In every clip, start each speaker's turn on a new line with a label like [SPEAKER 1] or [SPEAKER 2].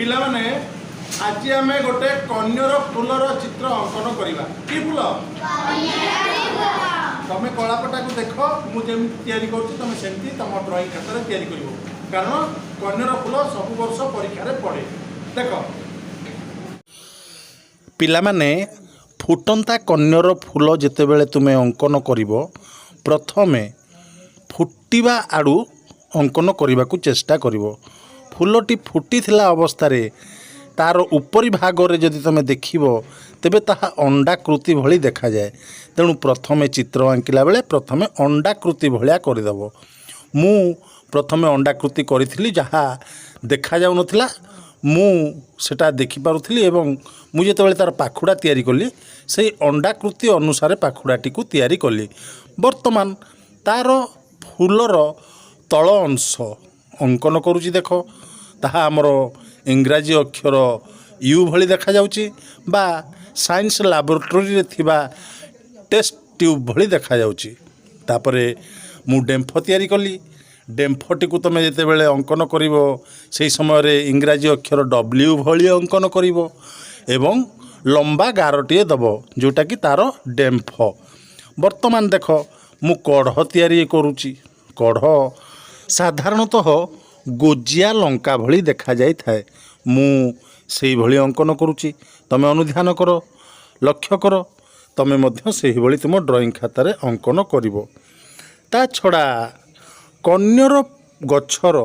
[SPEAKER 1] पिला माने आज आम गोटे कन्यर फूलर चित्र अंकन करवा कि फूल तुम कलापटा को देख मुझे तुम सेमती तुम ड्रॉइंग खातर या कारण कन्यर फूल सब वर्ष परीक्षा पड़े देख पिला माने फुटंता कन्यर फूल जितेबले तुम्हें अंकन कर प्रथमे फुटिबा आड़ू अंकन करने को चेष्टा करिवो। फूलटी फुटी थिला अवस्था तार उपरी भाग रे जदि तुम देखिबो तेबे ताहा अंडाकृति भली देखा जाए। तेणु प्रथमे चित्र आंकिला बेले प्रथमे अंडाकृति भलिया करदेव। मु प्रथमे अंडाकृति करी जहाँ देखा जाउ नथिला मु सेटा देखि पारुथली एवं मु जेतेबेले तार पाखुड़ा तैयारी कली से अंडाकृति अनुसार पाखुड़ाटी को तैयारी कली। वर्तमान तार फूलर तल अंश अंकन करुच्ची देख ताहा आमर इंग्राजी अक्षर यू भली देखा जाउची बा साइंस लैबोरेटरी रे थिबा टेस्ट ट्यूब भली देखा जाउची। तापरे मु डेम्फ तैयारी कली। डेम्फटी को तुम जिते बेले अंकन करिवो सेही समय रे इंग्राजी अक्षर डब्ल्यू भली अंकन करिवो एवं लंबा गारटीए दब जोटा कि तार डेम्फ। वर्तमान देख मु कढ़ तैयारी करुची। कढ़ साधारणतः गोजिया लंका भली देखा जाई थाए। मु सेही भली अंकन करुची। तमे अनुध्यान कर लक्ष्य कर तमे मध्य सेही भली तुम ड्राइंग खातार अंकन करिवो। ता छड़ा कन्यर गछर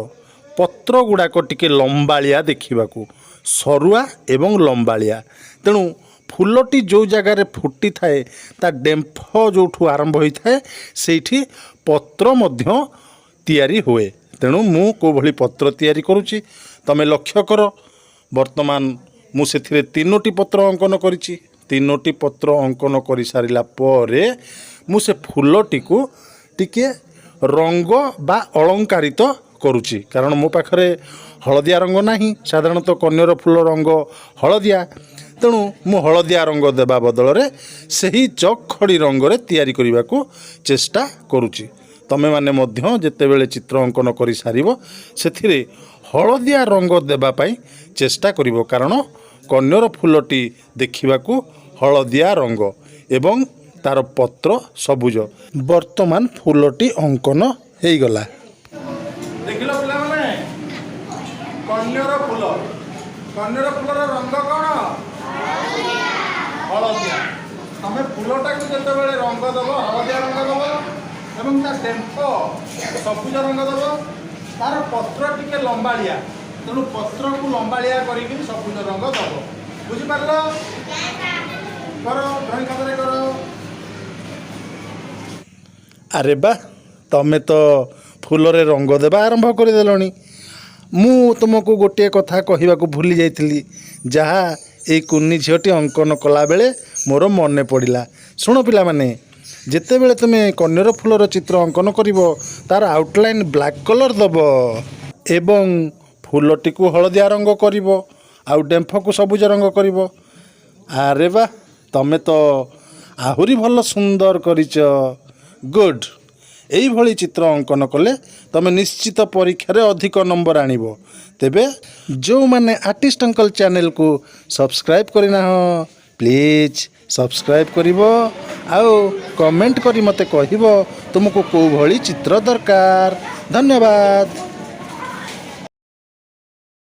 [SPEAKER 1] पत्र गुड़ाक टिके लंबालिया देखिबाकू सरुआ एवं लंबालिया। तेणु फूलटी जो जगार फुटी थाए ता डेम्फ जोठू आरंभ होता है सेठी पत्र मध्य तैयारी हुए। तेणु मु को भली पत्र तैयारी करुची तमे लक्ष्य कर। वर्तमान मु सेथिरे तीनोटी पत्र अंकन करिची। तीनोटी पत्र अंकन कर सारिला परे मु से फूलटी को टिके रंग बा अलंकारित करुची कारण मो पाखरे हलदिया रंग नाही। साधारणतः कन्यर फूल रंग हलदिया। तेणु मु हलदिया रंग देवा बदल रे सही चखड़ी रंग रे तैयारी करने को चेष्टा करुची। तमे माने मध्य जेतेबेले चित्र अंकन कर सारिबो सेथिरे हलदिया रंग देबा पई चेष्टा करिवो कारण कन्यर फूलटी देखिबाकू हलदिया रंग एवं तार पत्र सबुज। वर्तमान फूलटी अंकन हेई गला। देखिलो पिला माने कन्यर फूलर रंग कोन हलदिया। तमे फूलटा को जेतेबेले रंग दबो हलदिया रंग दबो एवं ता डेम्फ सबुज रंग दबो तार पत्र टिके लंबालिया। तेणु पत्र को लंबालिया करिक सबुज रंग दबो। बुझी पारलो करो ड्राइंग खातारे करो। अरे बा तमें तो फूलरे रंग देवा आरंभ करदेलनी। मु तुमको गोटे कथा कहवाक भूली जाइली जहाँ ये कुन्नी झीटी अंकन कला बेले मोर मन पड़ा। शुण पिला माने जितेबले तुम्हें कन्यर फूलर चित्र अंकन कर तार आउटलाइन ब्लैक कलर दब एवं फूलटी को हलदिया रंग कर आउ डेम्फ को सबुज रंग कर। अरे बा तमें तो आहुरी भल सुंदर करिच। गुड यही भली चित्र अंकन कले तमें निश्चित परीक्षा रे अधिक नंबर आनिबो। तेबे जो माने आर्टिस्ट अंकल चैनल को सब्सक्राइब करना हो प्लीज सब्सक्राइब करिवो आउ कमेंट करी मते कहिवो तुमको को भली चित्र दरकार। धन्यवाद।